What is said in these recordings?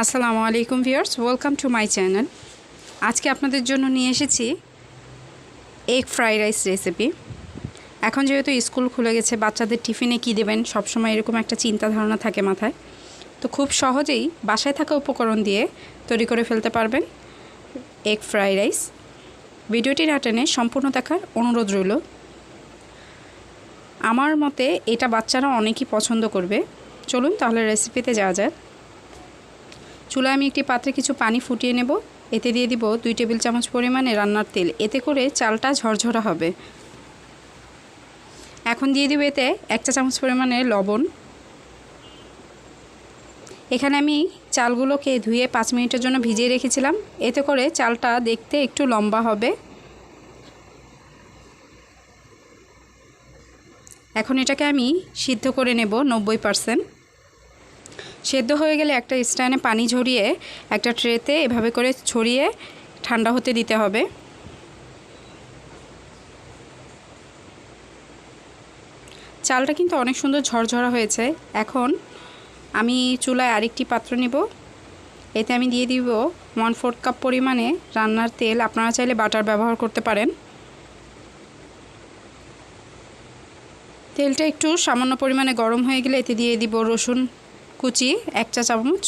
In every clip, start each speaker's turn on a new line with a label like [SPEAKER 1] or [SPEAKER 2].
[SPEAKER 1] আসসালামু আলাইকুম viewers, welcome to my channel. আজকে আপনাদের জন্য নিয়ে এসেছি এগ ফ্রাইড রাইস রেসিপি। এখন যেহেতু স্কুল খুলে গেছে, বাচ্চাদের টিফিনে কী দেবেন সবসময় এরকম একটা চিন্তা ধারণা থাকে মাথায়। তো খুব সহজেই বাসায় থাকা উপকরণ দিয়ে তৈরি করে ফেলতে পারবেন এগ ফ্রাইড রাইস। ভিডিওটি না টেনে সম্পূর্ণ দেখার অনুরোধ রইল। আমার মতে এটা বাচ্চারা অনেকই পছন্দ করবে। চলুন তাহলে রেসিপিতে যাওয়া যাক। চুলায় আমি একটি পাত্রে কিছু পানি ফুটিয়ে নেব। এতে দিয়ে দিব 2 টেবিল চামচ পরিমাণে রান্নার তেল। এতে করে চালটা ঝরঝরা হবে। এখন দিয়ে দিব এতে 1 চা চামচ পরিমাণে লবণ। এখানে আমি চালগুলোকে ধুয়ে 5 মিনিটের জন্য ভিজিয়ে রেখেছিলাম। এতে করে চালটা দেখতে একটু লম্বা হবে। এখন এটাকে আমি সিদ্ধ করে নেব 90%। সেদ্ধ হয়ে গেলে একটা স্ট্যান্ডে পানি ঝরিয়ে একটা ট্রেতে এভাবে করে ছড়িয়ে ঠান্ডা হতে দিতে হবে। চালটা কিন্তু অনেক সুন্দর ঝরঝরা হয়েছে। এখন আমি চুলায় আরেকটি পাত্র নিব। এতে আমি দিয়ে দিব 1/4 কাপ পরিমাণে রান্নার তেল। আপনারা চাইলে বাটার ব্যবহার করতে পারেন। তেলটা একটু সামান্য পরিমাণে গরম হয়ে গেলে এতে দিয়ে দিব রসুন কুচি 1 চা চামচ।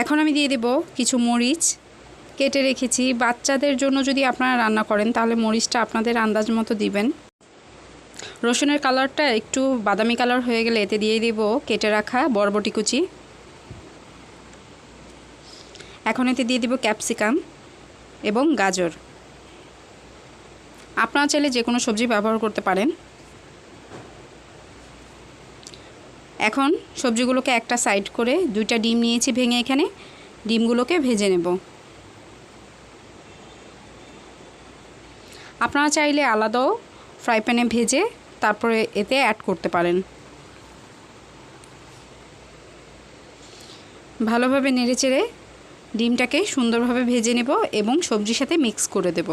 [SPEAKER 1] এখন আমি দিয়ে দেব কিছু মরিচ কেটে রেখেছি। বাচ্চাদের জন্য যদি আপনারা রান্না করেন তাহলে মরিচটা আপনাদের আন্দাজ মতো দিবেন। রসুনের কালারটা একটু বাদামি কালার হয়ে গেলে এতে দিয়ে দেব কেটে রাখা বরবটি কুচি। এখন এতে দিয়ে দেব ক্যাপসিকাম এবং গাজর। আপনারা চাইলে যে কোনো সবজি ব্যবহার করতে পারেন। এখন সবজিগুলোকে একটা সাইড করে 2টা ডিম নিয়েছি ভেঙে, এখানে ডিমগুলোকে ভেজে নেব। আপনারা চাইলে আলাদাও ফ্রাই প্যানে ভেজে তারপরে এতে অ্যাড করতে পারেন। ভালোভাবে নেড়েচেড়ে ডিমটাকে সুন্দরভাবে ভেজে নেব এবং সবজির সাথে মিক্স করে দেব।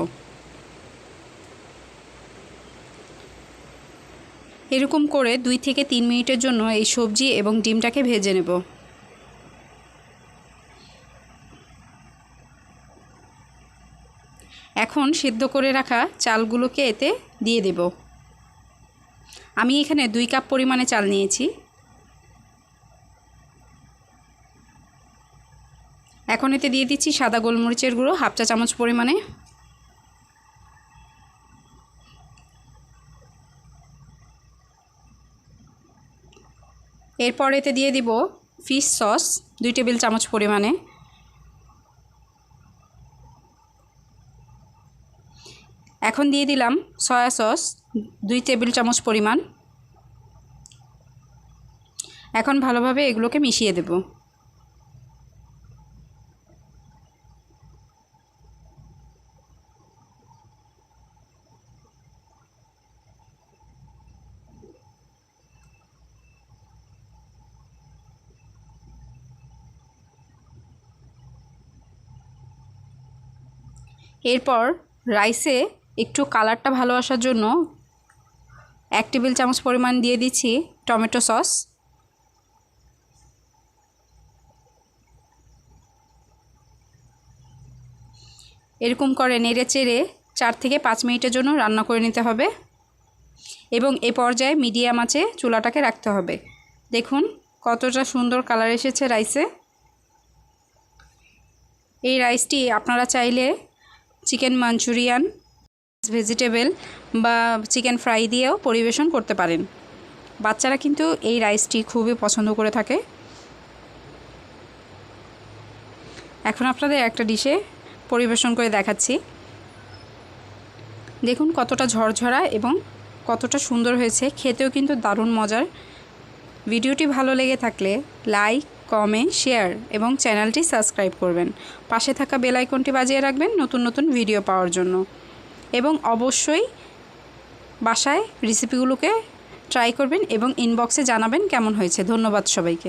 [SPEAKER 1] এরকম করে 2 থেকে 3 মিনিটের জন্য এই সবজি এবং ডিমটাকে ভেজে নেব। এখন সিদ্ধ করে রাখা চালগুলোকে এতে দিয়ে দেব। আমি এখানে 2 কাপ পরিমাণে চাল নিয়েছি। এখন এতে দিয়ে দিচ্ছি সাদা গোলমরিচের গুঁড়ো 1/2 চা চামচ পরিমাণে। এরপর এতে দিয়ে দিব ফিশ সস 2 টেবিল চামচ পরিমাণে। এখন দিয়ে দিলাম সয়া সস 2 টেবিল চামচ পরিমাণ। এখন ভালোভাবে এগুলোকে মিশিয়ে দেব। এরপর রাইসে একটু কালারটা ভালো আসার জন্য 1 টেবিল চামচ পরিমাণ দিয়ে দিচ্ছি টমেটো সস। এরকম করে নেড়েচেড়ে 4 থেকে 5 মিনিটের জন্য রান্না করে নিতে হবে এবং এই পর্যায়ে মিডিয়াম আঁচে চুলাটাকে রাখতে হবে। দেখুন কতটা সুন্দর কালার এসেছে রাইসে। এই রাইসটি আপনারা চাইলে চিকেন মাঞ্চুরিয়ান, ভেজিটেবল বা চিকেন ফ্রাই দিয়েও পরিবেশন করতে পারেন। বাচ্চারা কিন্তু এই রাইসটি খুবই পছন্দ করে থাকে। এখন আপনাদের একটা ডিশে পরিবেশন করে দেখাচ্ছি। দেখুন কতটা ঝরঝরা এবং কতটা সুন্দর হয়েছে, খেতেও কিন্তু দারুণ মজার। ভিডিওটি ভালো লেগে থাকলে লাইক, কমেন্ট, শেয়ার এবং চ্যানেলটি সাবস্ক্রাইব করবেন। পাশে থাকা বেল আইকনটি বাজিয়ে রাখবেন নতুন নতুন ভিডিও পাওয়ার জন্য। এবং অবশ্যই বাসায় রেসিপিগুলোকে ট্রাই করবেন এবং ইনবক্সে জানাবেন কেমন হয়েছে। ধন্যবাদ সবাইকে।